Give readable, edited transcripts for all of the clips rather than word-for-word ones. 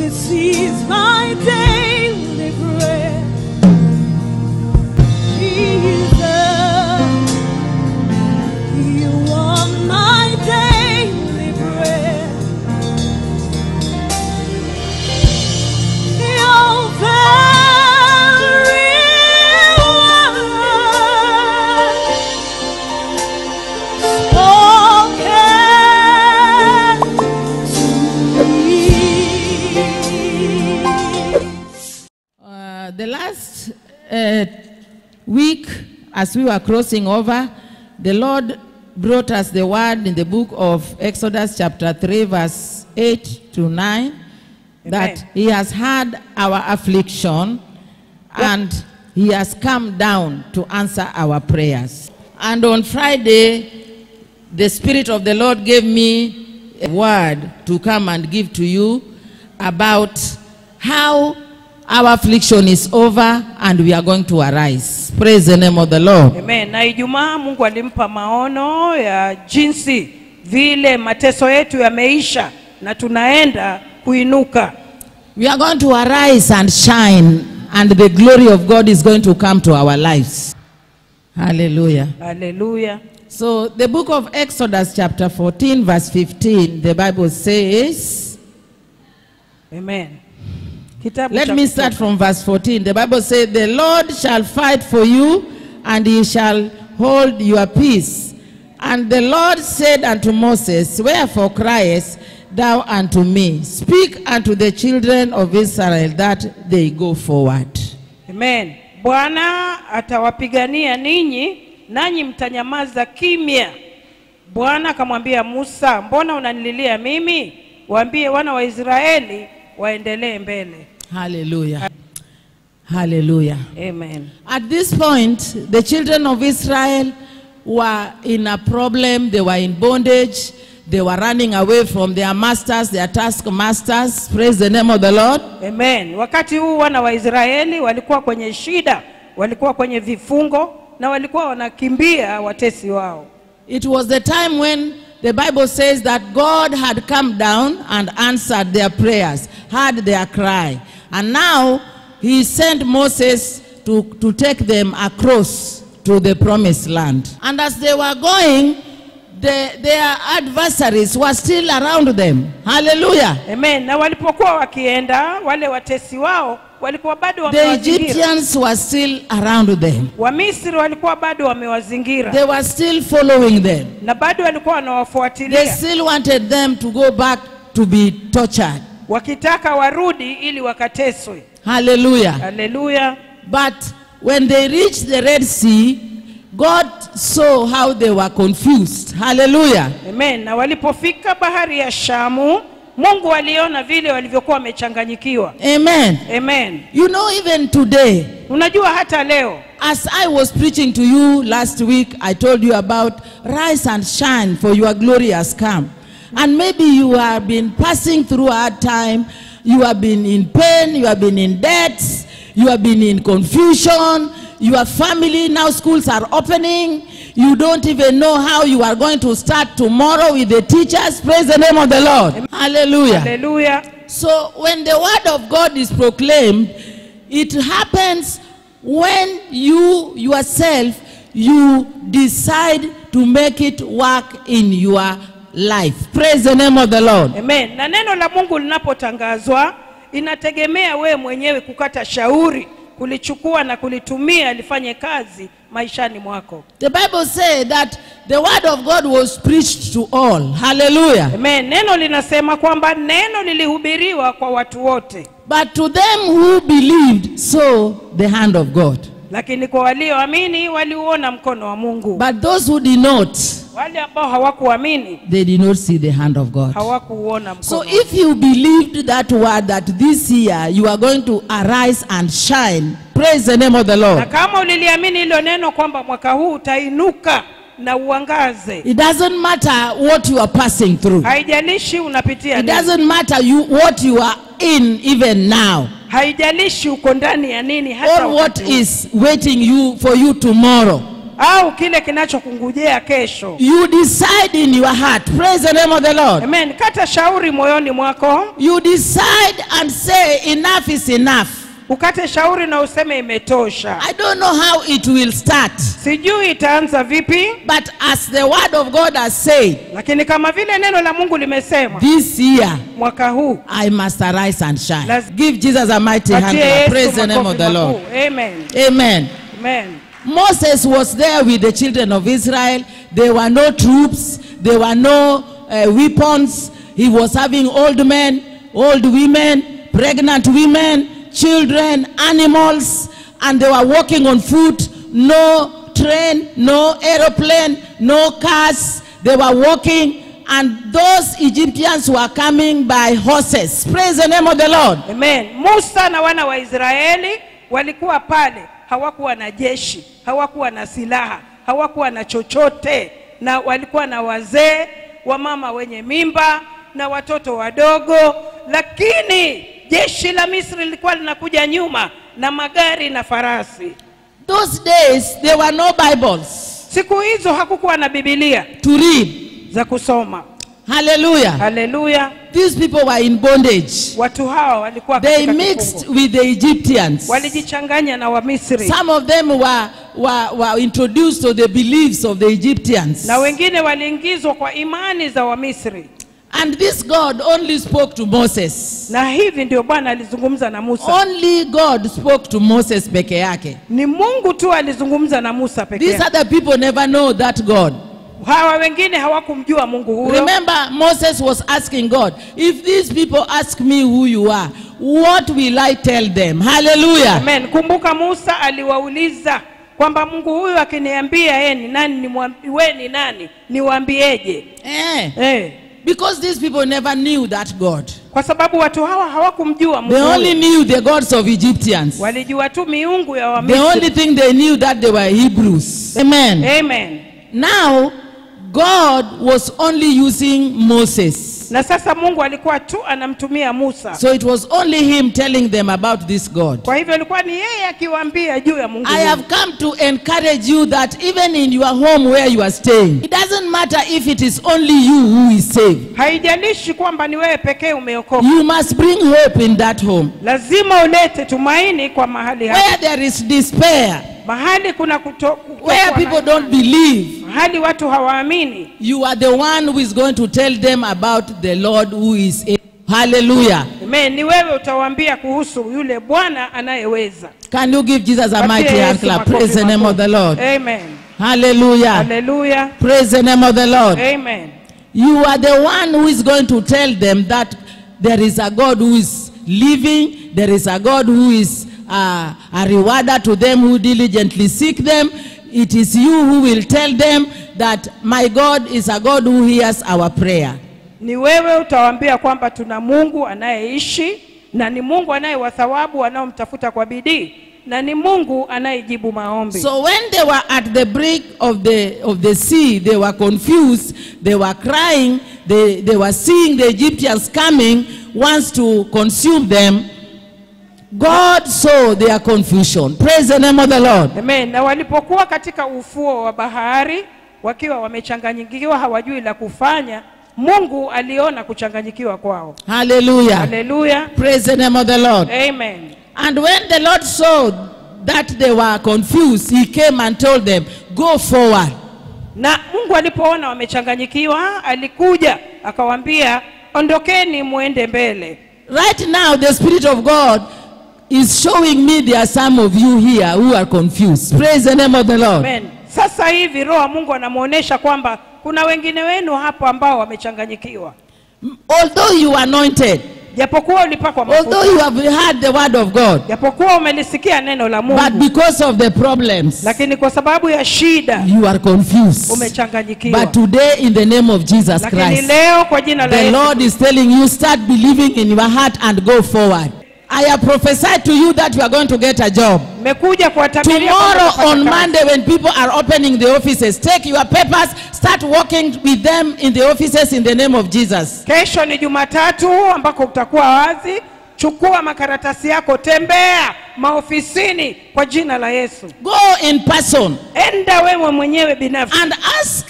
This is my daily bread. Jesus, you are my daily bread. Your very word The last week, as we were crossing over, the Lord brought us the word in the book of Exodus chapter 3 verse 8 to 9. Amen. That he has heard our affliction and he has come down to answer our prayers. And on Friday, the Spirit of the Lord gave me a word to come and give to you about how our affliction is over and we are going to arise. Praise the name of the Lord. Amen. Na Ijumaa Mungu alimpa maono ya jinsi vile mateso yetu yameisha na tunaenda kuinuka. We are going to arise and shine, and the glory of God is going to come to our lives. Hallelujah. Hallelujah. So the book of Exodus chapter 14 verse 15, the Bible says, Amen. Let me start from verse 14. The Bible says, the Lord shall fight for you, and he shall hold your peace. And the Lord said unto Moses, wherefore criest thou unto me? Speak unto the children of Israel that they go forward. Amen. Bwana atawapigania ninyi, nanyi mtanyamaza kimya. Bwana akamwambia Musa, mbona unanililia mimi? Waambie wana wa Israeli waendelee mbele. Hallelujah. Hallelujah. Amen. At this point, the children of Israel were in a problem. They were in bondage. They were running away from their masters, their taskmasters. Praise the name of the Lord. Amen. Wakati huu wana wa Israeli walikuwa kwenye shida, walikuwa kwenye vifungo, na walikuwa wanakimbia watesi wao. It was the time when the Bible says that God had come down and answered their prayers, heard their cry. And now he sent Moses to take them across to the promised land. And as they were going, their adversaries were still around them. Hallelujah. Amen. Na walipokuwa wakienda, wale watesi wao walikuwa bado wamewazingira. The Egyptians were still around them. Wamisri walikuwa bado wamewazingira. They were still following them. Na bado walikuwa wanawafuatilia. They still wanted them to go back to be tortured. Wakitaka warudi ili wakateswe. Hallelujah. Hallelujah. But when they reached the Red Sea, God saw how they were confused. Hallelujah. Amen. Na walipofika bahari ya Shamu, Mungu aliona vile walivyokuwa wamechanganyikiwa. Amen. Amen. You know, even today, unajua hata leo, as I was preaching to you last week, I told you about rise and shine, for your glory has come. And maybe you have been passing through a hard time. You have been in pain. You have been in debts. You have been in confusion. Your family, now schools are opening. You don't even know how you are going to start tomorrow with the teachers. Praise the name of the Lord. Amen. Hallelujah. Hallelujah. So when the word of God is proclaimed, it happens when you yourself, you decide to make it work in your life. Praise the name of the Lord. Amen. Na neno la Mungu linapotangazwa, inategemea wewe mwenyewe kukata shauri, kulichukua na kulitumia lifanye kazi maishani mwako. The Bible says that the word of God was preached to all. Hallelujah. Amen. Neno linasema kwamba neno lilihubiriwa kwa watu wote. But to them who believed, saw the hand of God. Lakini kwa walioamini waliuona mkono wa Mungu. But those who did not, wale ambao hawakuamini, they did not see the hand of God. Hawakuuona mkono. So if you believed that word, that this year you are going to arise and shine, praise the name of the Lord. Na kama uliliamini hilo neno kwamba mwaka huu utainuka na uangaze, it doesn't matter what you are passing through. Haijalishi unapitia nini. It doesn't matter what you are in even now. Haijalishi uko ndani ya nini hata or what is waiting for you tomorrow. au kile kinachokungujea kesho. You decide in your heart. Praise the name of the Lord. Amen. Kata shauri moyoni mwako. You decide and say enough is enough. Ukate shauri na useme imetosha. I don't know how it will start. Sijui itaanza vipi. But as the word of God has said, lakini kama vile neno la Mungu limesema, this year mwaka huu I must arise and shine. Give Jesus a mighty hand. Praise the name of the Lord. Amen. Amen. Amen. Moses was there with the children of Israel. There were no troops. There were no weapons. He was having old men, old women, pregnant women, children, animals, and they were walking on foot. No train, no aeroplane, no cars. They were walking, and those Egyptians were coming by horses. Praise the name of the Lord. Amen. Musa na wana wa Israeli walikuwa pale. Hawakuwa na jeshi, hawakuwa na silaha, hawakuwa na chochote, na walikuwa na wazee, wamama wenye mimba na watoto wadogo, lakini jeshi la Misri lilikuwa linakuja nyuma na magari na farasi. Those days there were no Bibles. Siku hizo hakukuwa na Biblia to read, za kusoma. Hallelujah. Hallelujah. These people were in bondage. Watu hawa walikuwa they mixed with the Egyptians. Walijichanganya na Wamisri. Some of them were introduced to the beliefs of the Egyptians. Na wengine waliingizwa kwa imani za Wamisri. And this God only spoke to Moses. Na hivi ndio Bwana alizungumza na Musa. Only God spoke to Moses peke yake. Ni Mungu tu alizungumza na Musa peke yake. These other people never know that God. Hawa wengine hawakumjua Mungu huyo. Remember, Moses was asking God, if these people ask me who you are, what will I tell them? Hallelujah. Amen. Kumbuka Musa aliwauliza kwamba Mungu huyu akiniambia yeye ni nani, wewe ni nani, niwaambieje? Because these people never knew that God. Kwa sababu watu hawa hawakumjua Mungu. They only knew the gods of Egyptians. Walijua tu miungu ya Wamisri. The only thing they knew that they were Hebrews. Amen. Amen. Now God was only using Moses. Na sasa Mungu alikuwa tu anamtumia Musa. So it was only him telling them about this God. Kwa hivyo ilikuwa ni yeye akiwaambia juu ya Mungu. I have come to encourage you that even in your home where you are staying, it doesn't matter if it is only you who is saved. Haijalishi kwamba ni wewe pekee umeokoka. You must bring hope in that home. Lazima ulete tumaini kwa mahali hapo. Where there is despair, mahali kuna where people don't believe, mahali watu hawaamini, you are the one who is going to tell them about the Lord who is able. Hallelujah. Amen. Ni wewe utawaambia kuhusu yule Bwana anayeweza. Can you give Jesus a mighty hand clap? Praise the name of the Lord. Amen. Hallelujah. Hallelujah. Praise the name of the Lord. Amen. You are the one who is going to tell them that there is a God who is living, there is a God who is a rewarder to them who diligently seek them. It is you who will tell them that my God is a God who hears our prayer. Ni wewe utawaambia kwamba tuna Mungu anayeishi, na ni Mungu anayewathawabu wanaomtafuta kwa bidii, na ni Mungu anayejibu maombi. So when they were at the brink of the sea, they were confused, they were crying, they were seeing the Egyptians coming, wants to consume them. God saw their confusion. Praise the name of the Lord. Amen. Na walipokuwa katika ufuo wa bahari wakiwa wamechanganyikiwa, hawajui la kufanya, Mungu aliona kuchanganyikiwa kwao. Hallelujah. Hallelujah. Praise the name of the Lord. Amen. And when the Lord saw that they were confused, he came and told them, go forward. Na Mungu alipoona wamechanganyikiwa, alikuja akawaambia, ondokeni muende mbele. Right now the Spirit of God is showing me there are some of you here who are confused. Praise the name of the Lord. Amen. Sasa hivi Roho Mungu anamuonesha kwamba kuna wengine wenu hapo ambao wamechanganyikiwa. Although you are anointed, japokuwa ulipakwa mafuta, although you have heard the word of God, japokuwa umelisikia neno la Mungu, but because of the problems, lakini kwa sababu ya shida, you are confused. Umechanganyikiwa. But today in the name of Jesus lakini Christ, leo kwa jina la the Yesu, Lord is telling you, start believing in your heart and go forward. I have prophesied to you that you are going to get a job. Tomorrow on Monday when people are opening the offices, take your papers, start working with them in the offices in the name of Jesus. Kesho ni Jumatatu ambako utakuwa wazi, chukua makaratasi yako, tembea maofisini kwa jina la Yesu. Go in person. Enda wewe mwenyewe binafsi. And ask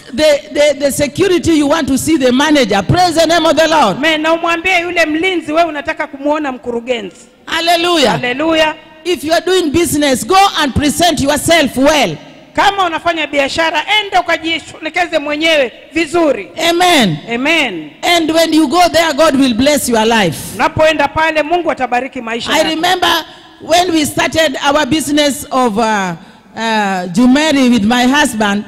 the security you want to see the manager. Praise the name of the Lord. Amen. Na umwambie yule mlinzi wewe unataka kumuona mkurugenzi. Hallelujah. Hallelujah. If you are doing business, go and present yourself well. Kama unafanya biashara, enda ukajishughulikize mwenyewe vizuri. Amen. Amen. And when you go there, God will bless your life. Unapoenda pale, Mungu atabariki maisha yako. I remember when we started our business of Jumeri with my husband,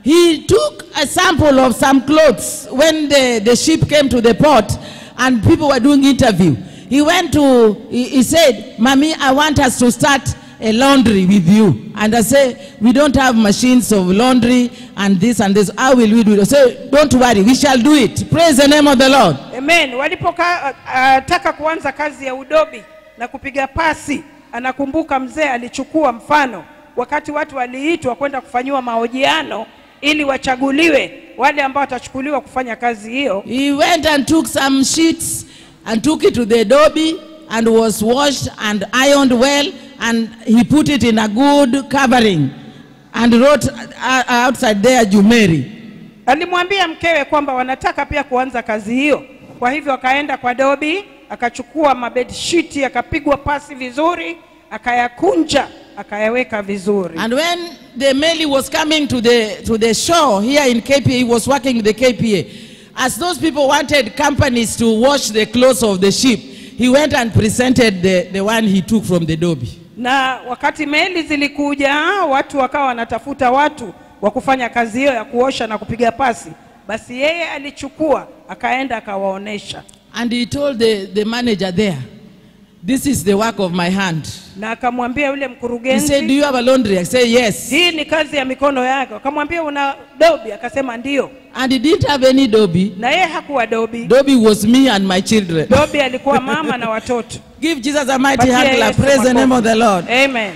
he took a sample of some clothes when the ship came to the port and people were doing interview. He said, "Mommy, I want us to start a laundry with you." And I say, "We don't have machines of laundry and this and this. How will we do it?" I say, "Don't worry, we shall do it." Praise the name of the Lord. Amen. Walipotaka kuanza kazi ya udobi na kupiga pasi, anakumbuka mzee alichukua mfano wakati watu waliitwa kwenda kufanywa mahojiano ili wachaguliwe wale ambao watachukuliwa kufanya kazi hiyo. He went and took some sheets and took it to the adobe and was washed and ironed well, and he put it in a good covering and wrote outside there Jumeri. Alimwambia mkewe kwamba wanataka pia kuanza kazi hiyo. Kwa hivyo akaenda kwa adobe, akachukua mabed sheet, akapigwa pasi vizuri, akayakunja, akayaweka vizuri. And when the Meli was coming to the shore here in KPA, he was working with the KPA. As those people wanted companies to wash the clothes of the ship, he went and presented the one he took from the Dobby. Na wakati meli zilikuja, watu wakawa wanatafuta watu wa kufanya kazi hiyo ya kuosha na kupiga pasi. Basi yeye alichukua, akaenda akawaonesha. And he told the manager there, "This is the work of my hand." Na akamwambia yule He mkurugenzi, said, "Do you have a laundry?" I said, "Yes." "Hii ni kazi ya mikono yako." Akamwambia, "Una dobi?" Akasema, "Ndio." And he didn't have any Dobby. Na yeye hakuwa dobi. Dobby was me and my children. Dobi alikuwa mama na watoto. Give Jesus a mighty Patia hand clap. Yesu Praise the makofi. name of the Lord. Amen.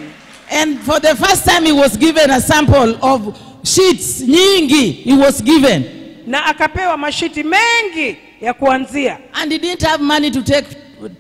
And for the first time he was given a sample of sheets nyingi. He was given. Na akapewa mashiti mengi ya kuanzia. And he didn't have money to take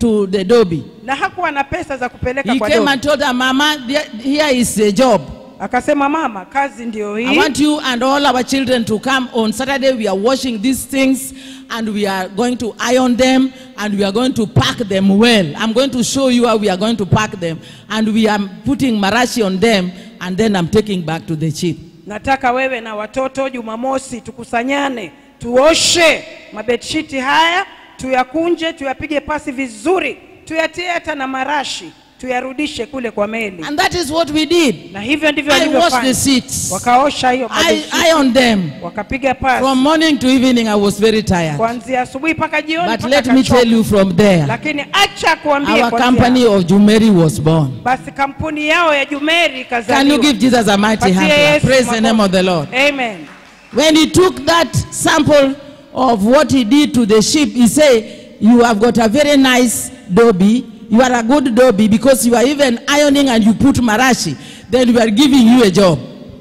to the Dobby. Na hakuwa na pesa za kupeleka He kwa came dobi. and told her, "Mama, here is a job. Akasema, "Mama, kazi ndio I hii. want you and all our children to come on Saturday. We are washing these things and we are going to iron them and we are going to pack them well. I'm going to show you how we are going to pack them. And we are putting marashi on them and then I'm taking back to the ship." Nataka wewe na watoto Jumamosi tukusanyane, tuoshe mabedshiti haya, tuyakunje, tuyapige pasi vizuri, tuyatie hata na marashi, tuyarudishe kule kwa meli. And that is what we did. Na hivyo ndivyo I washed walivyofanya. the seats. Wakaosha hiyo I mabedshiti, ironed them. wakapiga pasi. From morning to evening I was very tired. Kuanzia asubuhi mpaka jioni. But mpaka let me kachoka. tell you from there, Lakini acha kuambia our kwa company of Jumeri was born. basi kampuni yao ya Jumeri Can you kazaliwa. give Jesus a mighty hand clap? Praise the name of the Lord. Amen. When he took that sample of what he did to the ship, he said, "You have got a very nice Dobby. You are a good Dobby because you are even ironing and you put marashi. Then we are giving you a job."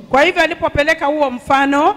Kwa hivyo alipopeleka huo mfano,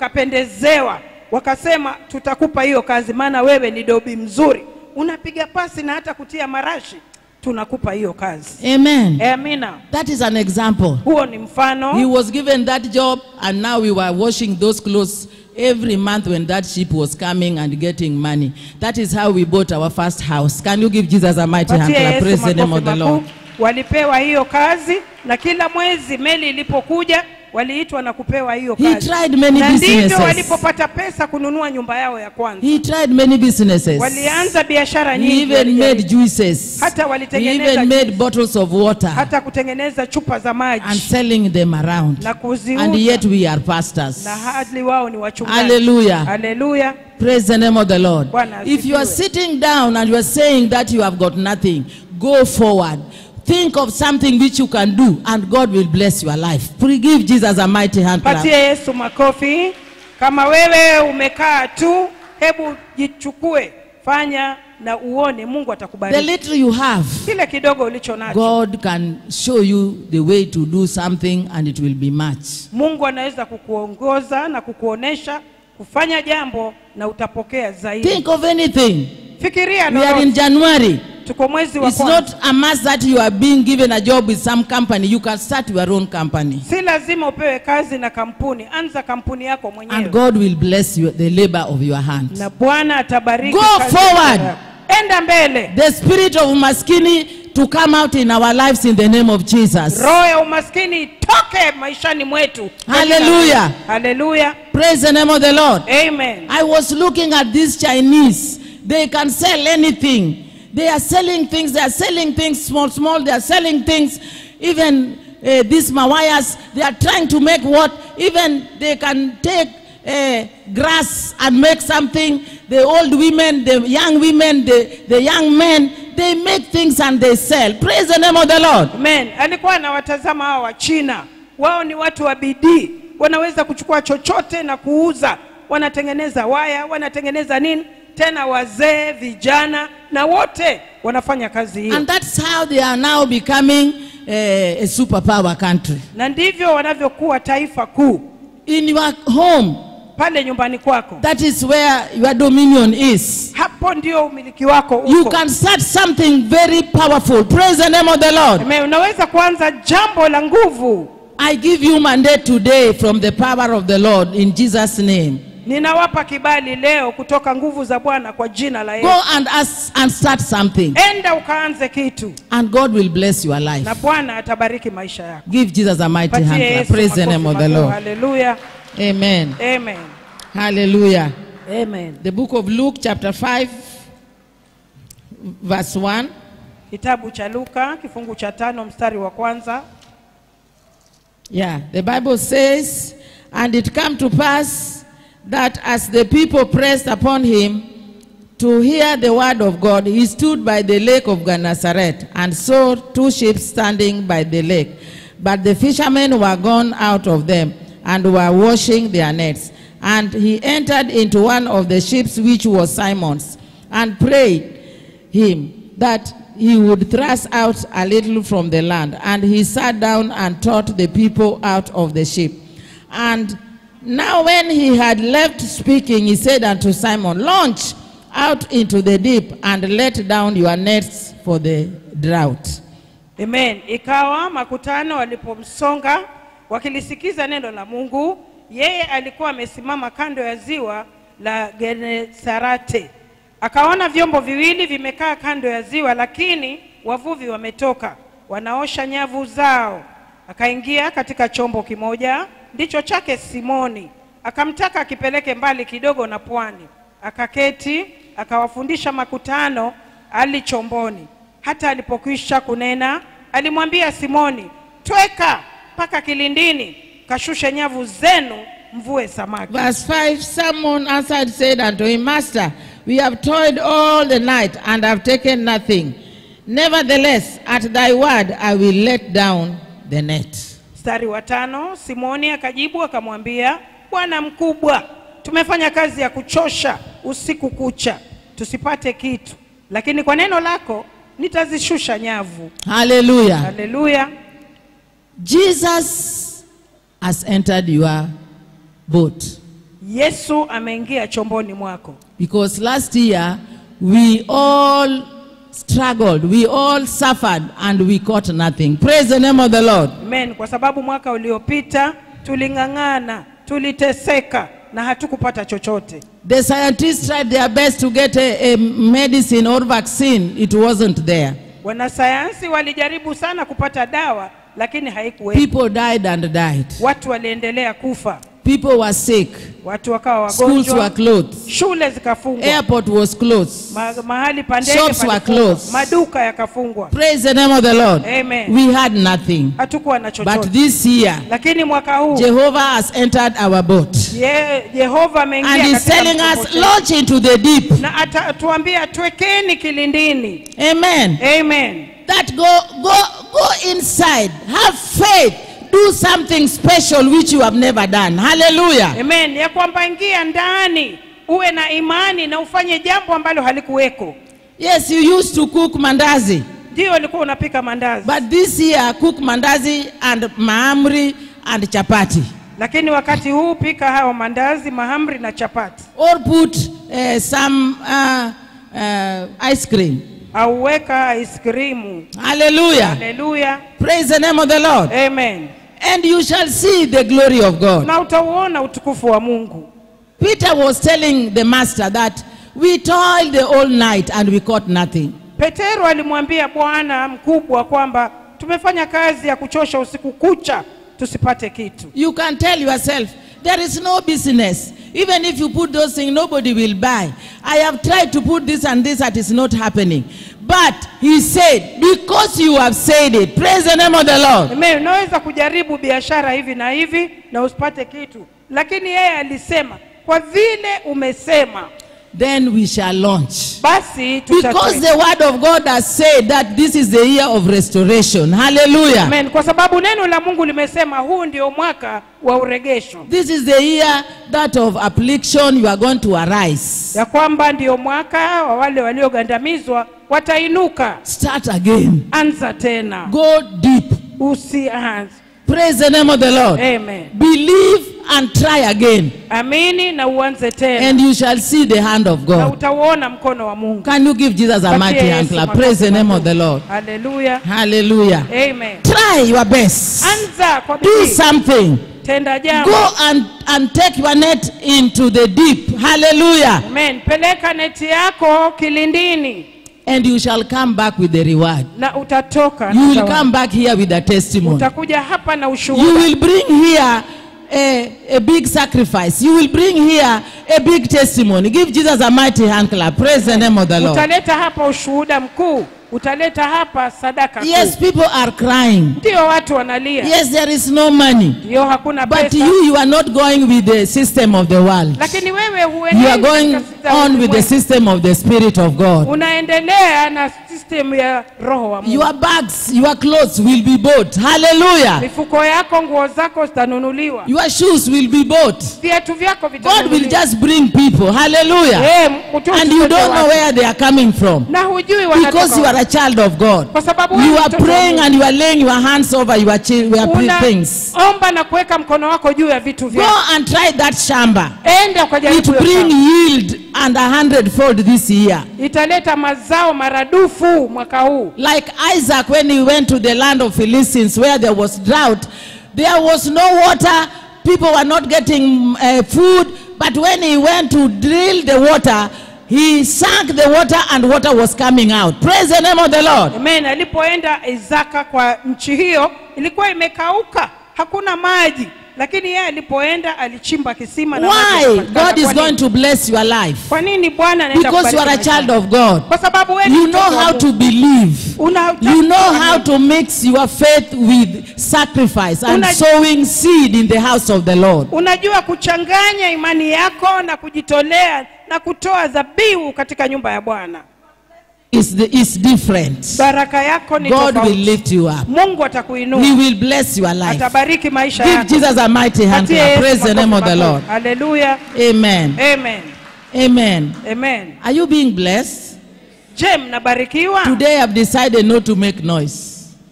wakapendezewa, wakasema, "Tutakupa hiyo kazi maana wewe ni dobi mzuri. Unapiga pasi na hata kutia marashi. Tunakupa hiyo kazi." Amen. Amina. That is an example. Huo ni mfano. He was given that job and now we were washing those clothes every month when that ship was coming and getting money. That is how we bought our first house. Can you give Jesus a mighty hand Patia clap? Yesu Praise the name of makofi the makuu. Lord. Walipewa hiyo kazi na kila mwezi meli ilipokuja waliitwa na kupewa hiyo He kazi. tried many Na ndivyo businesses. walipopata pesa kununua nyumba yao ya kwanza. He tried many businesses. Walianza biashara He nyingi. even walijaribu. made juices. Hata He walitengeneza even made juice. bottles of water Hata kutengeneza chupa za maji and selling them around. na kuziuza. And yet we are pastors. Na hadi wao ni wachungaji. Hallelujah. Hallelujah. Praise the name of the Lord. Bwana If you are asifiwe. sitting down and you are saying that you have got nothing, go forward. Think of something which you can do and God will bless your life. Give Jesus a mighty hand clap. Patia Yesu makofi. Kama wewe umekaa tu, hebu jichukue, fanya na uone Mungu The atakubariki. little you have, Kile kidogo ulicho nacho, God can show you the way to do something and it will be much. Mungu anaweza kukuongoza na kukuonesha kufanya jambo na utapokea zaidi. Think of anything. Fikiria We are in lolote. January. Tuko mwezi wa It's kwanza. not a must that you are being given a job with some company. You can start your own company. Si lazima upewe kazi na kampuni. Anza kampuni yako And mwenyewe. God will bless you, the labor of your hands. Na Bwana atabariki Go kazi forward. yako. Enda mbele. The spirit of umaskini to come out in our lives in the name of Jesus. Roho ya umaskini itoke maishani mwetu. Hallelujah. Hallelujah. Praise the name of the Lord. Amen. I was looking at these Chinese. They can sell anything. They are selling things. They are selling things small. They are selling things. Even these Mawayas, they are trying to make what? Even they can take grass and make something. The old women, the young women, the young men, they make things and they sell. Praise the name of the Lord. Amen. Alikuwa anawatazama hawa wa China. Wao ni watu wa bidii. Wanaweza kuchukua chochote na kuuza. Wanatengeneza waya, wanatengeneza nini? Tena wazee, vijana na wote wanafanya kazi hiyo. And that's how they are now becoming a superpower country. Na ndivyo wanavyokuwa taifa kuu. In your home, Pale nyumbani kwako. that is where your dominion is. Hapo ndio umiliki wako uko. You can start something very powerful. Praise the name of the Lord. Amen. Unaweza kuanza jambo la nguvu. I give you mandate today from the power of the Lord in Jesus' name. Ninawapa kibali leo kutoka nguvu za Bwana kwa jina la Yesu. Go and start something. Enda ukaanze kitu. And God will bless your life. Na Bwana atabariki maisha yako. Give Jesus a mighty Patie hand. Yesu Praise the name of the makofi Lord. Hallelujah. Amen. Amen. Hallelujah. Amen. The book of Luke chapter 5 verse 1. Kitabu cha Luka kifungu cha 5 mstari wa kwanza. Yeah, the Bible says, and it came to pass that as the people pressed upon him to hear the word of God, he stood by the lake of Gennesaret and saw two ships standing by the lake. But the fishermen were gone out of them and were washing their nets. And he entered into one of the ships, which was Simon's, and prayed him that he would thrust out a little from the land. And he sat down and taught the people out of the ship. And now when he had left speaking, he said unto Simon, launch out into the deep and let down your nets for the drought. Amen. Ikawa makutano walipomsonga wakilisikiza neno la Mungu, yeye alikuwa amesimama kando ya ziwa la Genesarete. Akaona vyombo viwili vimekaa kando ya ziwa, lakini wavuvi wametoka, wanaosha nyavu zao. Akaingia katika chombo kimoja, ndicho chake Simoni. Akamtaka akipeleke mbali kidogo na pwani. Akaketi, akawafundisha makutano ali chomboni. Hata alipokwisha kunena, alimwambia Simoni, tweka mpaka kilindini, kashushe nyavu zenu, mvue samaki. Verse 5, Simon answered, said unto him, Master, we have toiled all the night and have taken nothing. Nevertheless, at thy word I will let down the net. Mstari wa 5, Simoni akajibu akamwambia, Bwana mkubwa, tumefanya kazi ya kuchosha usiku kucha, tusipate kitu. Lakini kwa neno lako nitazishusha nyavu. Hallelujah. Hallelujah. Jesus has entered your boat. Yesu ameingia chomboni mwako. Because last year, we all struggled, we all suffered, and we caught nothing. Praise the name of the Lord. Amen. Kwa sababu mwaka uliopita tulingangana, tuliteseka na hatukupata chochote. The scientists tried their best to get a medicine or vaccine. It wasn't there. Wanasayansi walijaribu sana kupata dawa, lakini haikuwepo. People died and died. Watu waliendelea kufa. People were sick. Watu wakawa Schools were wagonjwa. closed. Shule zikafungwa. Airport was closed. Mahali pa ndege Shops were palifungwa. closed. Maduka yakafungwa. Praise the name of the Lord. Amen. We had nothing. Hatukuwa na But chochote. this year, Lakini mwaka huu Jehovah has entered our boat. Yehova ameingia And he's katika telling mkombo us, chetu. launch into the deep. Na atatuambia twekeni kilindini. Amen. Amen. That go inside. Have faith. Do something special which you have never done. Hallelujah. Amen. Ya kwamba ingia ndani, uwe na imani na ufanye jambo ambalo halikuweko. Yes, you used to cook mandazi. Ndio ulikuwa unapika mandazi. But this year, cook mandazi and mahamri and chapati. Lakini wakati huu pika hao mandazi, mahamri na chapati. Or put some ice cream. auweka ice cream. Hallelujah. Hallelujah. Praise the name of the Lord. Amen. And you shall see the glory of God. Na utauona utukufu wa Mungu. Peter was telling the master that we toiled the whole night and we caught nothing. Petero alimwambia Bwana mkubwa kwamba tumefanya kazi ya kuchosha usiku kucha tusipate kitu. You can tell yourself, there is no business. Even if you put those things, nobody will buy. I have tried to put this and this, that is not happening. But he said, because you have said it, praise the name of the Lord. Amen. Unaweza kujaribu biashara hivi na hivi na usipate kitu. Lakini yeye alisema, kwa vile umesema, then we shall launch. Basi because the word of God has said that this is the year of restoration. Hallelujah. Amen. Kwa sababu neno la Mungu limesema huu ndio mwaka wa uregesho. This is the year that of affliction you are going to arise. Ya kwamba ndio mwaka wa wale waliogandamizwa watainuka. Start again. Anza tena. Go deep. Usianze. Praise the name of the Lord. Amen. Believe and try again. Amini na uanze tena. And you shall see the hand of God. Na utauona mkono wa Mungu. Can you give Jesus a mighty hand clap? Praise the name of the Lord. Hallelujah. Hallelujah. Amen. Try your best. Anza kwa bidii. Do something. Tenda jambo. Go and take your net into the deep. Hallelujah. Amen. Peleka neti yako kilindini. And you shall come back with the reward. Na utatoka. You will come back here with a testimony. Utakuja hapa na ushuhuda. You will bring here a big sacrifice. You will bring here a big testimony. Give Jesus a mighty hand clap. Praise the name of the Lord. Utaleta hapa ushuhuda mkuu. Utaleta hapa sadaka kuu. Yes, people are crying. Ndio watu wanalia. Yes, there is no money. Ndio hakuna pesa. But you are not going with the system of the world. Lakini wewe huendi. You are going on with the system of the Spirit of God. Unaendelea na system ya Roho wa Mungu. Your bags, your clothes will be bought. Hallelujah. Mifuko yako, nguo zako zitanunuliwa. Your shoes will be bought. Viatu vyako vitanunuliwa. God will just bring people. Hallelujah. And you don't know where they are coming from. Na hujui wanatoka. Because you are a child of God. Kwa sababu you are praying and you are laying your hands over your things. Omba na kuweka mkono wako juu ya vitu vyako. Go and try that shamba. Enda ukajaribu. It bring yield and 100-fold this year. Italeta mazao maradufu mwaka huu. Like Isaac when he went to the land of Philistines where there was drought, there was no water, people were not getting food, but when he went to drill the water, he sank the water and water was coming out. Praise the name of the Lord. Amen. Alipoenda Isaka kwa nchi hiyo ilikuwa imekauka, hakuna maji. Lakini yeye alipoenda alichimba kisima na maji. Why? God is going to bless your life. Kwa nini Bwana anaenda kubariki? Because you are a child of God. Kwa sababu wewe you know how to believe. You know how to mix your faith with sacrifice and sowing seed in the house of the Lord. Unajua kuchanganya imani yako na kujitolea na kutoa dhabihu katika nyumba ya Bwana. Is different. Baraka yako ni God will lift you up. Mungu atakuinua. He will bless your life. Atabariki maisha yako. Give Jesus a mighty hand. Praise the name of the Lord. Hallelujah. Amen. Amen. Amen. Amen. Are you being blessed? Je, mnabarikiwa? Today I've decided not to make noise.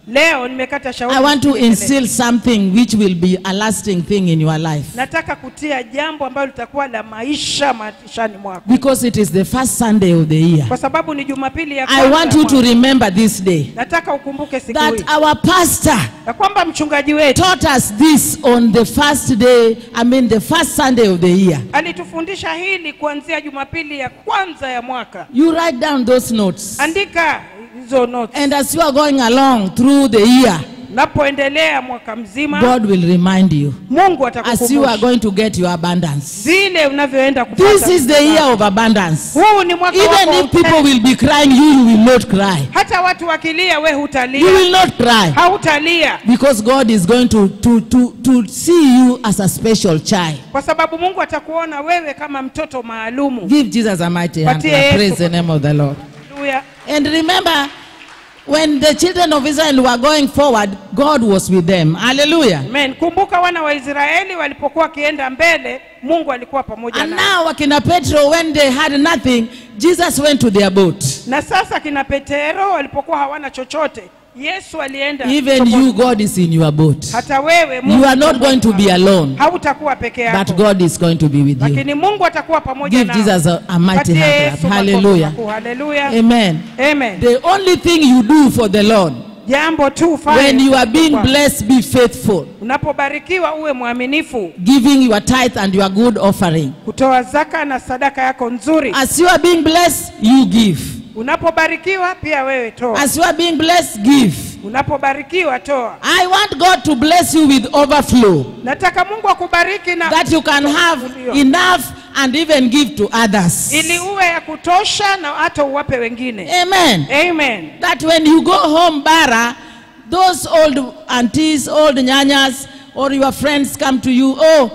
Leo nimekata shauri. I want to instill something which will be a lasting thing in your life. Nataka kutia jambo ambalo litakuwa la maisha maishani mwako. Because it is the first Sunday of the year. Kwa sababu ni Jumapili ya kwanza. I want you to remember this day. Nataka ukumbuke siku hii. That our pastor na kwamba mchungaji wetu taught us this on the first day, the first Sunday of the year. Alitufundisha hili kuanzia Jumapili ya kwanza ya mwaka. You write down those notes. Andika hizo notes. And as you are going along through the year, napoendelea mwaka mzima, God will remind you. Mungu atakukumbusha. As you are going to get your abundance. Vile unavyoenda kupata. This is the year of abundance. Huu ni mwaka wako. Even if people will be crying, you will not cry. Hata watu wakilia, we hutalia. You will not cry. Hautalia. Because God is going to see you as a special child. Kwa sababu Mungu atakuona wewe kama mtoto maalumu. Give Jesus a mighty hand. Praise the name of the Lord. Hallelujah. And remember, when the children of Israel were going forward, God was with them. Hallelujah. Amen. Kumbuka wana wa Israeli walipokuwa kienda mbele, Mungu alikuwa pamoja nao. And now wakina Petro, when they had nothing, Jesus went to their boat. Na sasa kina Petero walipokuwa hawana chochote, Yesu alienda. Even you, God is in your boat. Hata wewe Mungu, You are not going to be alone, hautakuwa peke yako. but God is going to be with you. Lakini Mungu atakuwa pamoja Give nawe. Jesus a mighty Patie hand Yesu clap. makofi Hallelujah. makuu. Hallelujah. Amen. Amen. The only thing you do for the Lord, Jambo tu fanya when you are being kwa- blessed, be faithful. Unapobarikiwa uwe mwaminifu, Giving your tithe and your good offering. kutoa zaka na sadaka yako nzuri. As you are being blessed, you give. Unapobarikiwa pia wewe toa. As you are being blessed, give. Unapobarikiwa toa. I want God to bless you with overflow, Nataka Mungu akubariki na that you can have enough and even give to others. ili uwe ya kutosha na hata uwape wengine. Amen. Amen. That when you go home, Bara, those old aunties, old nyanyas, or your friends come to you, oh,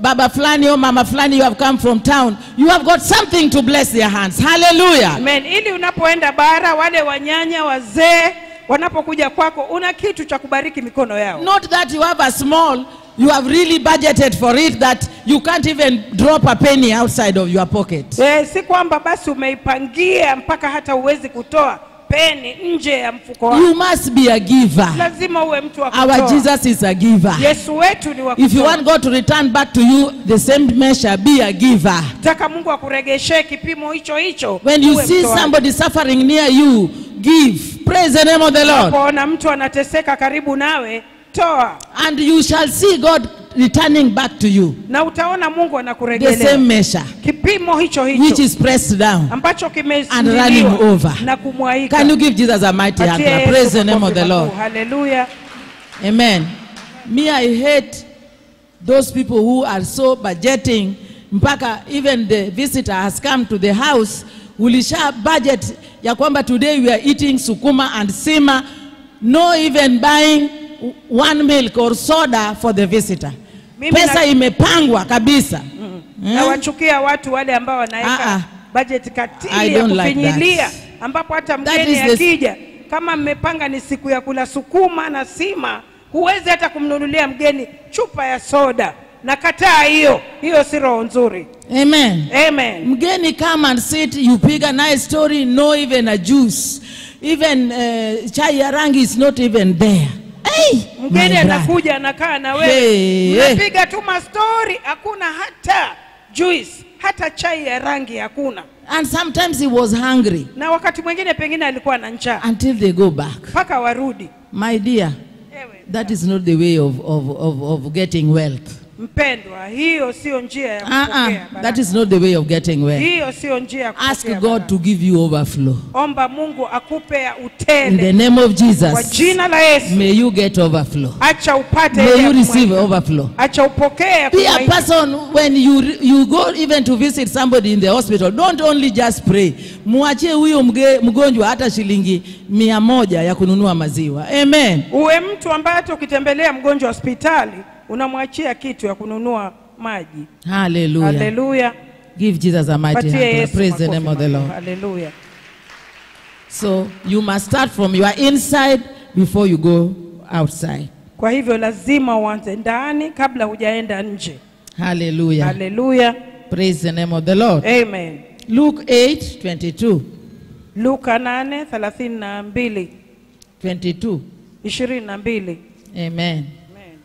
Baba Flani or Mama Flani, you have come from town. You have got something to bless their hands. Hallelujah. Amen. Ili unapoenda bara, wale wanyanya wazee wanapokuja kwako, una kitu cha kubariki mikono yao. Not that you have a small, you have really budgeted for it that you can't even drop a penny outside of your pocket. Si kwamba basi umeipangia mpaka hata uwezi kutoa peni nje ya mfuko wako. You must be a giver. Lazima uwe mtu wa kutoa. Our Jesus is a giver. Yesu wetu ni wa kutoa. If you want God to return back to you the same measure, be a giver. Taka Mungu akuregeshe kipimo hicho hicho. When you uwe see mtoaji. somebody suffering near you, give. Praise the name of the Lord. Unapoona mtu anateseka karibu nawe, toa. And you shall see God returning back to you Na utaona Mungu the anakurejelea. same measure, Kipimo hicho which is pressed down ambacho and running kimesimiliwa over. na kumwaika. Can you give Jesus a mighty hand? Patie Yesu Praise the name of makofi the Lord. makuu. Hallelujah. Amen. Me, I hate those people who are so budgeting. Mpaka even the visitor has come to the house, ulisha budget ya kwamba today we are eating sukuma and sima, no even buying one milk or soda for the visitor. Pesa imepangwa kabisa. Na wachukia watu wale ambao wanaweka budget I katili ya don't like kufinyilia, that. ambapo hata That mgeni is the- akija, kama mmepanga ni siku ya kula sukuma na sima, huwezi hata kumnunulia mgeni chupa ya soda. Nakataa hiyo. Hiyo si roho nzuri. Amen. Amen. Mgeni come and sit, you pick a nice story, no even a juice. Even chai ya rangi is not even there. Hey, Mgeni anakuja anakaa na wewe. Hey, Unapiga tu mastori, hakuna hata juice, hata chai ya rangi hakuna. And sometimes he was hungry Na wakati mwingine pengine alikuwa na njaa. until they go back. Paka warudi. My dear, that is not the way of getting wealth. Mpendwa, hiyo sio njia ya kupokea baraka. That is not the way of getting wealth. Hiyo sio njia ya kupokea Ask God baraka. to give you overflow. Omba Mungu akupe ya In the utele. name of Kwa Jesus, jina la Yesu. may you get overflow. Acha upate May ile you ya receive kumwaika. overflow. Acha upokee Be a kumwaika. person, when you go even to visit somebody in the hospital, don't only just pray. Muachie huyo mgonjwa hata shilingi 100 ya kununua maziwa. Amen. Uwe mtu ambaye hata ukitembelea mgonjwa hospitali unamwachia kitu ya kununua maji. Hallelujah. Hallelujah. Give Jesus a mighty Patie hand. Yesu Praise the makofi name of the makuu. Lord. Hallelujah. So you must start from your inside before you go outside. Kwa hivyo lazima uanze ndani kabla hujaenda nje. Hallelujah. Hallelujah. Praise the name of the Lord. Amen. Luke 8:22. Luka 8:32. 22. 22. Amen. Amen.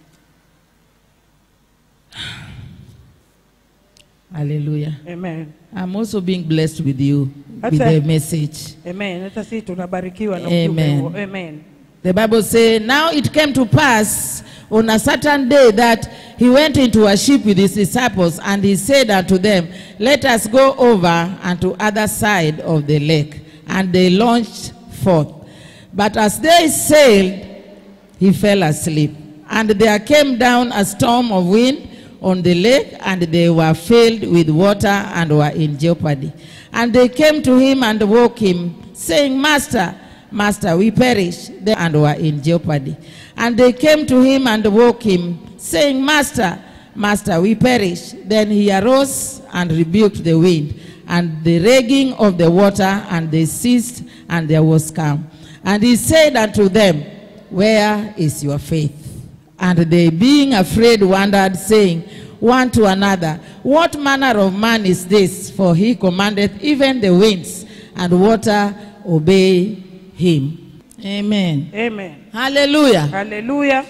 Hallelujah. Amen. I'm also being blessed with you with That's the it. message. Amen. Hata sisi tunabarikiwa na Amen. ujumbe huo. Amen. The Bible says, now it came to pass on a certain day that he went into a ship with his disciples, and he said unto them, let us go over unto other side of the lake. And they launched forth. But as they sailed, he fell asleep. And there came down a storm of wind on the lake, and they were filled with water and were in jeopardy. And they came to him and woke him, saying, Master, Master, we perish, and were in jeopardy. And they came to him and woke him, saying, Master, Master, we perish. Then he arose and rebuked the wind and the raging of the water, and they ceased, and there was calm. And he said unto them, where is your faith? And they, being afraid, wondered, saying one to another, what manner of man is this? For he commandeth even the winds and water obey him. Amen. Amen. Hallelujah. Hallelujah.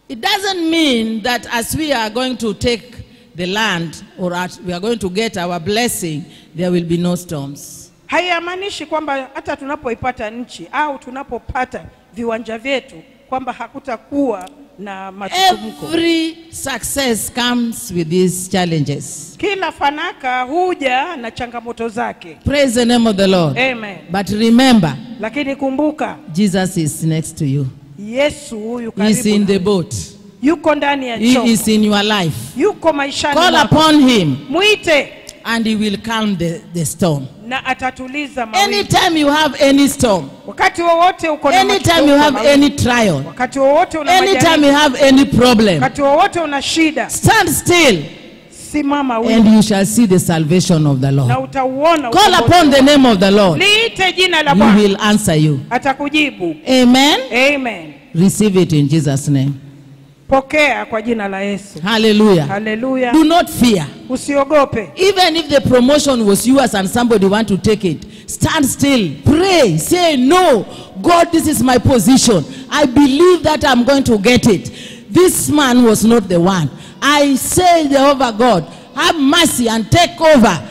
It doesn't mean that as we are going to take the land or we are going to get our blessing, there will be no storms. Haimaanishi kwamba hata tunapoipata nchi au tunapopata viwanja vyetu kwamba hakutakuwa na matumko. Every success comes with these challenges. Kila fanaka huja na changamoto zake. Praise the name of the Lord. Amen. But remember, Lakini kumbuka, Jesus is next to you. Yesu huyu He is karibu. in the boat. Yuko ndani ya He chombo. is in your life. Yuko maishani Call mwako. upon him Muite and he will calm the storm. na atatuliza mawimbi. Anytime you have any storm, Wakati wowote uko na anytime you have mawimbi. any trial, Wakati wowote una anytime majaribu. you have any problem, Wakati wowote una shida, stand still simama and wima you shall see the salvation of the na Lord. utauona Call ukombozi upon the wake. name of the Lord. Liite jina la He Bwana, will answer you. atakujibu. Amen. Amen. Receive it in Jesus' name. Pokea kwa jina la Yesu. Hallelujah. Hallelujah. Do not fear. Usiogope. Even if the promotion was yours and somebody want to take it, stand still, pray, say, no, God, this is my position. I believe that I'm going to get it. This man was not the one. I say, Jehovah God, have mercy and take over.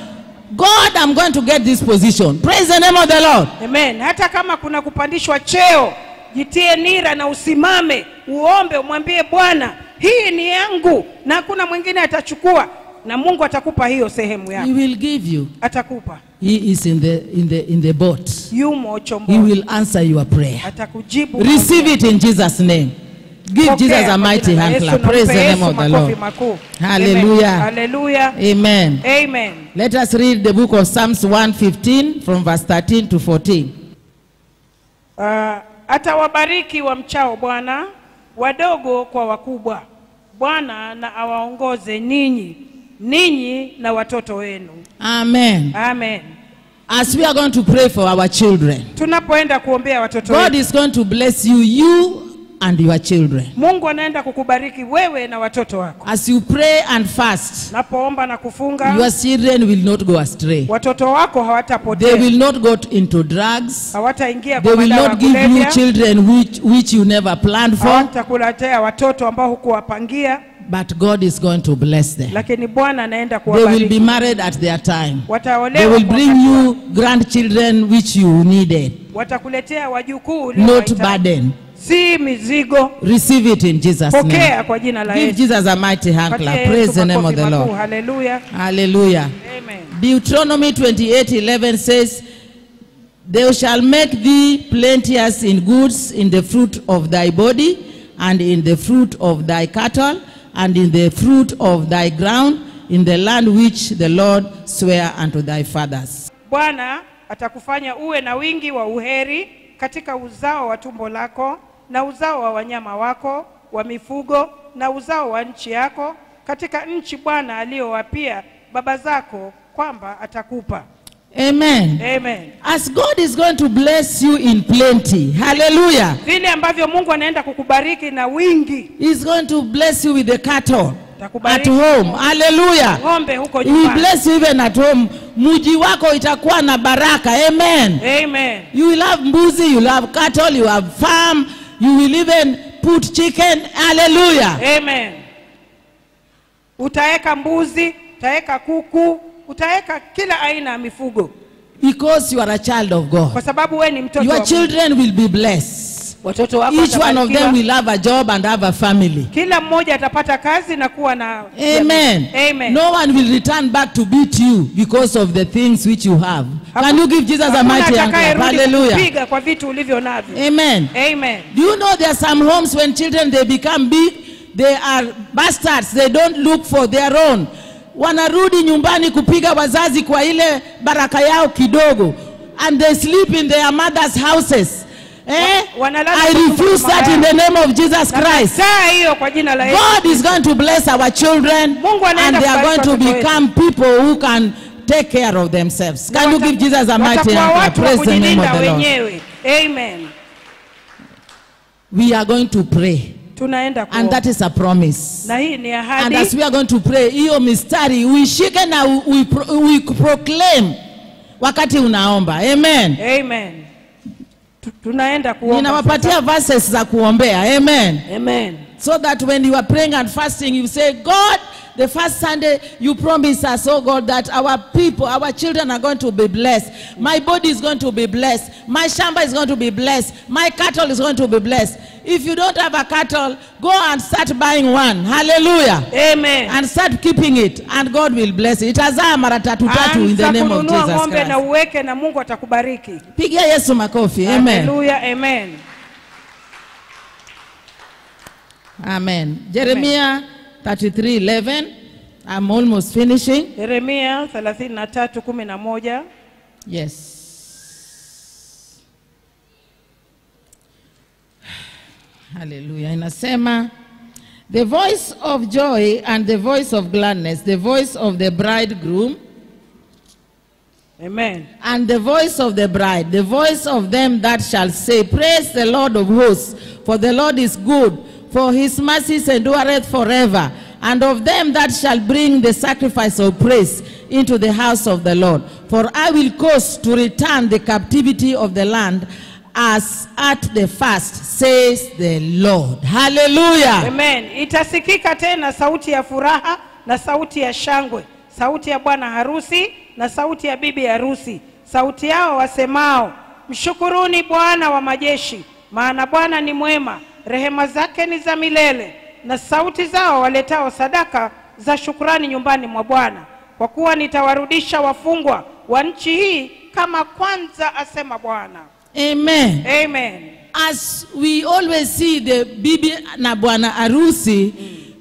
God, I'm going to get this position. Praise the name of the Lord. Amen. Hata kama kuna kupandishwa cheo, jitie nira na usimame, uombe, umwambie Bwana, hii ni yangu na hakuna mwingine atachukua, na Mungu atakupa hiyo sehemu He yako. will give you. Atakupa. He is in the boat. Yumo He chomboni. will answer your prayer. Atakujibu. Receive it in Jesus' name. Give Jesus a mighty hand clap. Praise the name of the Lord. Hallelujah. Hallelujah. Amen. Amen. Let us read the book of Psalms 115 from verse 13 to 14. Atawabariki wamchao Bwana, wadogo kwa wakubwa. Bwana na awaongoze ninyi na watoto wenu. Amen. Amen. As we are going to pray for our children, Tunapoenda kuombea watoto God wetu, is going to bless you and your children. Mungu anaenda kukubariki wewe na watoto wako. As you pray and fast, Napoomba na kufunga, your children will not go astray. watoto wako They hawatapotea. will not go into drugs. Hawataingia They kwa will madawa ya not give you kulevya. children which you never planned for. Hawatakuletea watoto ambao hukuwapangia, But God is going to bless them. lakini Bwana anaenda They will be kuwabariki. married at their time. They Wataolewa will kwa bring wakati wao. you grandchildren which you needed. Watakuletea wajukuu Not uliowahitaji. burden. Si mizigo. Receive it in Jesus' name. Pokea kwa jina la Give Yesu. Jesus a mighty hand Patia clap. Yesu Praise the name of makofi the makuu. Lord. Hallelujah. Hallelujah. Amen. Deuteronomy 28:11 says, they shall make thee plenteous in goods, in the fruit of thy body, and in the fruit of thy cattle, and in the fruit of thy ground, in the land which the Lord sware unto thy fathers. Bwana atakufanya uwe na wingi wa uheri katika uzao wa tumbo lako na uzao wa wanyama wako wa mifugo na uzao wa nchi yako katika nchi Bwana aliyowapia baba zako kwamba atakupa. Amen. Amen. As God is going to bless you in plenty, hallelujah, Vile ambavyo Mungu anaenda kukubariki na wingi, He's going to bless you with the cattle at atakubariki home, hallelujah. ng'ombe huko He will nyumbani. bless you even at home. Muji wako itakuwa na baraka, amen. Amen. You will have mbuzi, you will have cattle, you will have farm, you will even put chicken, hallelujah. Amen. Utaeka mbuzi, utaeka kuku, utaeka kila aina ya mifugo Because you are a child of God. kwa sababu wewe ni mtoto wa Your Mungu. children will be blessed. Watoto wako Each one of them watabarikiwa. will have a job and have a family. Kila mmoja atapata kazi na kuwa na Amen. Amen. No one will return back to beat you because of the things which you have. Can you give Jesus a Hakuna mighty hand clap? atakayerudi Hallelujah. kukupiga kwa vitu ulivyo navyo. Amen. Amen. Do you know there are some homes when children they become big, they are bastards, they don't look for their own. Wanarudi nyumbani kupiga wazazi kwa ile baraka yao kidogo, and they sleep in their mother's houses. I refuse that in the name of Jesus Christ. Saa hiyo kwa jina la Yesu. God is going to bless our children, Mungu and anaenda they are going to kubariki watoto become people who can take care of themselves. Can you give Jesus a mighty Watakuwa hand clap? watu wa Praise the name of kujilinda the Lord. wenyewe. Amen. We are going to pray, Tunaenda and kuomba. that is a promise. Na hii ni And ahadi. as we are going to pray, hiyo mistari uishike na we proclaim wakati unaomba. Amen. Amen. tunaenda kuomba. Ninawapatia verses za kuombea. Amen. Amen. So that when you are praying and fasting, you say, God, the first Sunday you promise us, oh God, that our people, our children are going to be blessed. My body is going to be blessed. My shamba is going to be blessed. My cattle is going to be blessed. If you don't have a cattle, go and start buying one. Hallelujah. Amen. And start keeping it, and God will bless it. Itazaa mara tatu in the name of Jesus Christ. Na uweke na Mungu atakubariki. Pigia Yesu makofi. Amen. Hallelujah. Amen. Amen. Jeremiah 33:11. I'm almost finishing. Yeremia 33:11. Yes. Hallelujah. Inasema, the voice of joy and the voice of gladness, the voice of the bridegroom, amen, and the voice of the bride, the voice of them that shall say, praise the Lord of hosts, for the Lord is good, for his mercies endureth forever, and of them that shall bring the sacrifice of praise into the house of the Lord. For I will cause to return the captivity of the land as at the first, says the Lord. Hallelujah. Amen. Itasikika tena sauti ya furaha na sauti ya shangwe, sauti ya bwana harusi na sauti ya bibi harusi, sauti yao wasemao, mshukuruni Bwana wa majeshi, maana Bwana ni mwema, rehema zake ni za milele. Na sauti zao waletao sadaka za shukrani nyumbani mwa Bwana, kwa kuwa nitawarudisha wafungwa wa nchi hii kama kwanza, asema Bwana. Amen. Amen. As we always see the bibi na bwana arusi,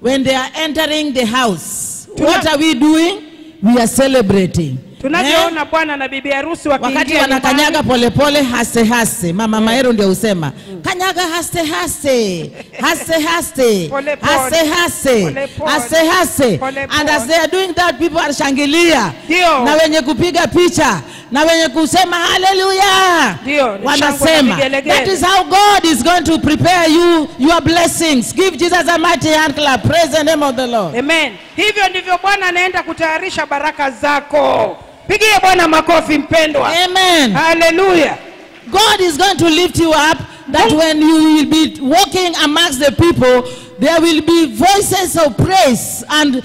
when they are entering the house, what are we doing? We are celebrating. Tunavyoona bwana na bibi harusi wakiingia, wakati wanakanyaga polepole, hase hase. Mama Maero ndio usema, kanyaga hase hase, hase hase, hase hase, hase hase. And as they are doing that, people are shangilia. Na wenye kupiga picha, na wenye kusema hallelujah, wanasema. That is how God is going to prepare you your blessings. Give Jesus a mighty hand clap. Praise the name of the Lord. Amen. Hivyo ndivyo Bwana anaenda kutayarisha baraka zako. Pigie Bwana makofi mpendwa. Amen. Hallelujah. God is going to lift you up, that when you will be walking amongst the people, there will be voices of praise and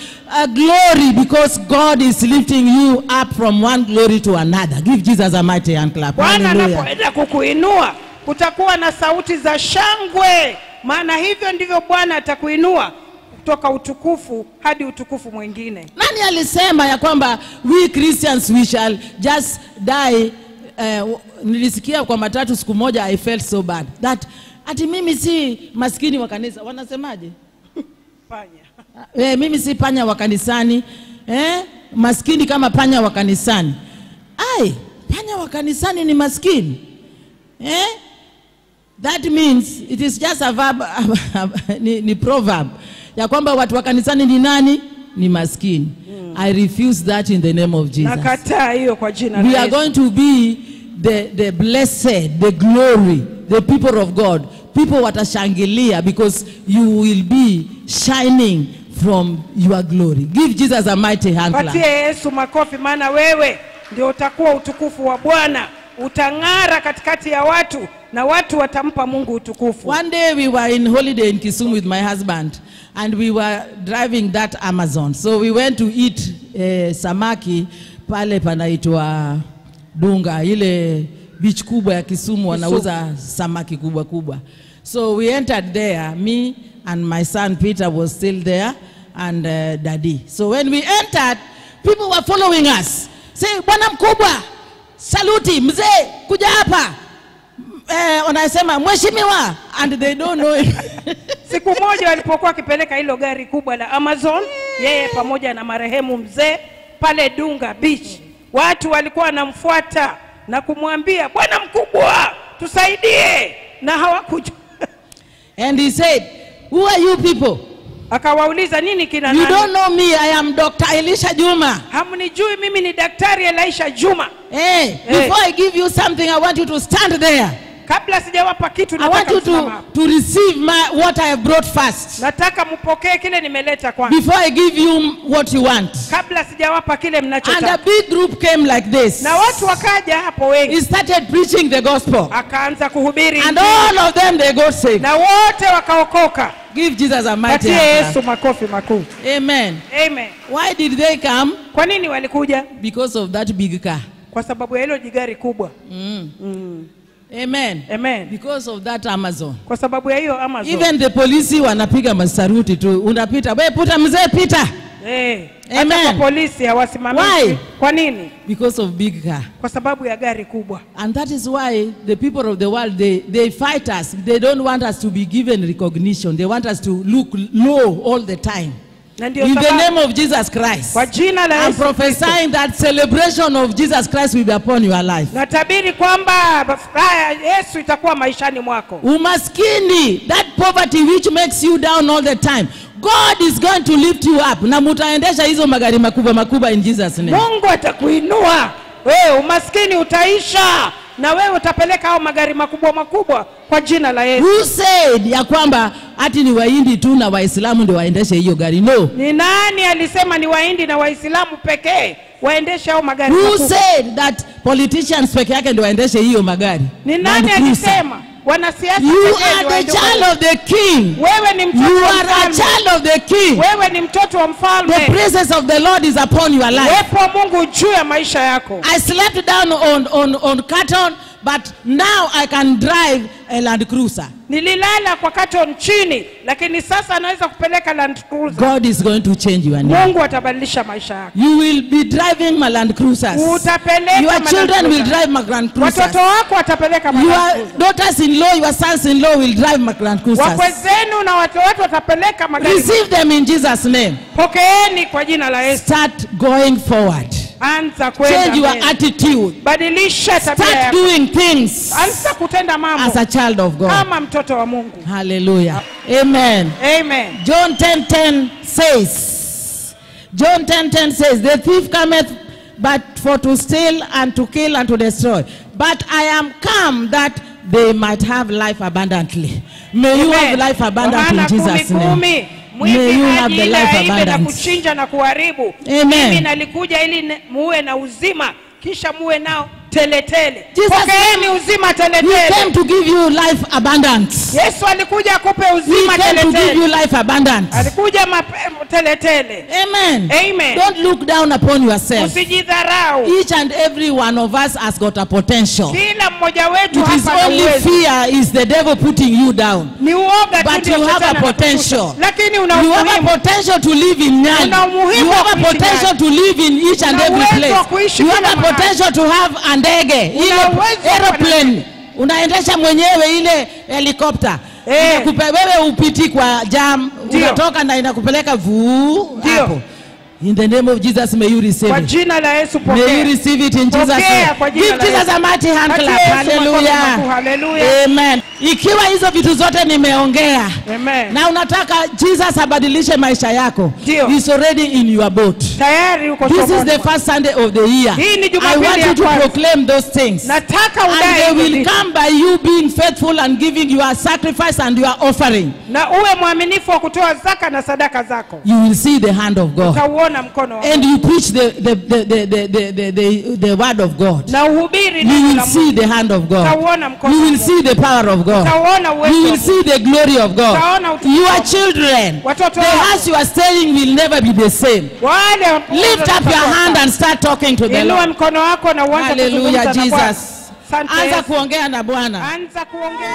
glory, because God is lifting you up from one glory to another. Give Jesus a mighty hand clap. Bwana anapoenda kukuinua, kutakuwa na sauti za shangwe, maana hivyo ndivyo Bwana atakuinua kutoka utukufu hadi utukufu mwingine. Nani alisema ya kwamba we Christians we shall just die? Nilisikia kwa matatu siku moja, I felt so bad that ati mimi si maskini wa kanisa. Wanasemaje? Panya. Mimi si panya wa kanisani. Maskini kama panya wa kanisani. Ai, panya wa kanisani ni maskini. That means it is just a verb, ni proverb ya kwamba watu wa kanisani ni nani? Ni maskini. I refuse that in the name of Jesus. Nakataa hiyo kwa jina la Yesu. We are going to be the blessed, the glory, the people of God. People watashangilia because you will be shining from your glory. Give Jesus a mighty hand clap. Patie Yesu makofi, maana wewe ndio utakuwa utukufu wa Bwana. Utang'ara katikati ya watu na watu watampa Mungu utukufu. One day we were in holiday in Kisumu with my husband, and we were driving that Amazon. So we went to eat samaki pale panaitwa Dunga, ile beach kubwa ya Kisumu, wanauza samaki kubwa kubwa. So we entered there, me and my son Peter was still there, and Daddy. So when we entered, people were following us. Say, bwana mkubwa, saluti, mzee, kuja hapa. Wanasema mheshimiwa, and they don't know him. Siku moja walipokuwa wakipeleka hilo gari kubwa la Amazon, yeye pamoja na marehemu mzee pale Dunga Beach, watu walikuwa wanamfuata na kumwambia, bwana mkubwa, tusaidie, na hawakujua. And he said, who are you people? Akawauliza, nini kina nani? You don't know me, I am Dr. Elisha Juma. Hamnijui, mimi ni Daktari Elisha Juma. Before I give you something, I want you to stand there. Kabla sijawapa kitu I want nataka you msimama hapa. to receive what I have brought first. Nataka mpokee kile nimeleta kwanza. Before I give you what you want. Kabla sijawapa kile And mnachotaka. a big group came like this. Na watu wakaja hapo wengi. He started preaching the gospel. Akaanza kuhubiri. And all of them, they got saved. Na wote wakaokoka. Give Jesus a mighty Patie hand. Yesu makofi makuu. Amen. Amen. Why did they come? Kwa nini walikuja? Because of that big car. Kwa sababu ya hilo jigari kubwa. Amen. Amen. Because of that Amazon. Kwa sababu ya hiyo Amazon. Even the police wanapiga masaruti tu. Unapita, wewe puta mzee pita. Hata Amen. kwa polisi hawasimamishi. Why? Kwa nini? Because of big car. Kwa sababu ya gari kubwa. And that is why the people of the world, they fight us. They don't want us to be given recognition. They want us to look low all the time. In the name of Jesus Christ, kwa jina la I'm Yesu prophesying that celebration of Jesus Christ will be upon your life. Natabiri kwamba furaha ya Yesu itakuwa maishani mwako. Umaskini, that poverty which makes you down all the time, God is going to lift you up. Na mutaendesha hizo magari makubwa in Jesus name. Mungu atakuinua. Wewe umaskini utaisha. Na wewe utapeleka hao magari makubwa kwa jina la Yesu. Who said ya kwamba ati ni Wahindi tu na Waislamu ndio waendeshe hiyo gari? No. Ni nani alisema ni Wahindi na Waislamu pekee waendeshe hao magari Who makubwa? said that politicians peke yake ndio waendeshe hiyo magari? Ni nani alisema? Wanasiasa You are the child of the king. Wewe ni mtoto You wa are a mfalme. child of the king. Wewe ni mtoto wa mfalme. The presence of the Lord is upon your life. Uwepo wa Mungu juu ya maisha yako. I slept down on carton, but now I can drive a Land Cruiser. Nililala kwa carton chini, lakini sasa anaweza kupeleka Land Cruiser. God is going to change your name. Mungu atabadilisha maisha yako. You will be driving my Land Cruisers. Utapeleka Your children will drive my Land Cruisers. Watoto wako watapeleka Land Your Cruiser. daughters-in-law, your sons-in-law will drive my Land Cruisers. Wakwe zenu na watu watapeleka magari. Receive them in Jesus' name. Pokeeni kwa jina la Yesu. Start going forward. Anza kwenda. Change your mbele. attitude. Badilisha tabia Start yako. doing things Anza kutenda mambo as a child of God. kama mtoto wa Mungu. Hallelujah. Amen. Amen. John 10:10 says, John 10:10 says, the thief cometh but for to steal and to kill and to destroy. But I am come that they might have life abundantly. May you have life abundantly in Jesus' name. May you have the life abundance. Na kuchinja na kuharibu. Amen. Mimi nalikuja ili muwe na uzima kisha muwe nao teletele. Jesus Pokeeni uzima He teletele. came to give you life abundance. Yesu alikuja akupe He uzima came to give teletele. you life abundance. Alikuja teletele. Amen. Amen. Don't look down upon yourself. Usijidharau. Each and every one of us has got a potential. Kila mmoja wetu It is hapa na only uwezo. fear is the devil putting you down. Ni uoga tu But ndio you have shetani a potential. anakushusha. Lakini una You have a umuhimu. potential to live in Nyali. Una umuhimu You have wa a kuishi potential Nyali. to live in each and Una every uwezo wa place. kuishi You have kila a mahali. potential to have a ndege. Ile uwezo wa aeroplane. Unaendesha mwenyewe ile helicopter. Wewe upiti kwa jam. Unatoka na inakupeleka vuu hapo. In the name of Jesus, may you receive Kwa it. jina la Yesu pokea. May you receive it in Jesus' name. Give Jesus a mighty hand clap. Hallelujah. Hallelujah. Amen. Ikiwa hizo vitu zote nimeongea, Amen. na unataka Jesus abadilishe maisha yako, Ndio. He's already in your boat. Tayari uko This is sokoni. the first Sunday of the year. Hii ni I Jumapili want ya you to kwanza. proclaim those things. Nataka And udai they hizo will vitu. come by you being faithful and giving your sacrifice and your offering. Na uwe mwaminifu wa kutoa zaka na sadaka zako. You will see the hand of God. Utauona mkono wa And you preach the word of God. na uhubiri You neno will la see Mungu. the hand of God. Utauona mkono You wa will Mungu. see the power of God. Utauona uwezo You wa will Mungu. see the glory of God. Utaona utukufu Your wa Mungu. children, Watoto the wako. house you are staying will never be the same. Wale Lift up your hand and start talking to the Inua Lord. mkono wako na uanze Hallelujah, kuzungumza na Bwana. Jesus. Asante Anza Yesu. kuongea na Bwana. Anza kuongea.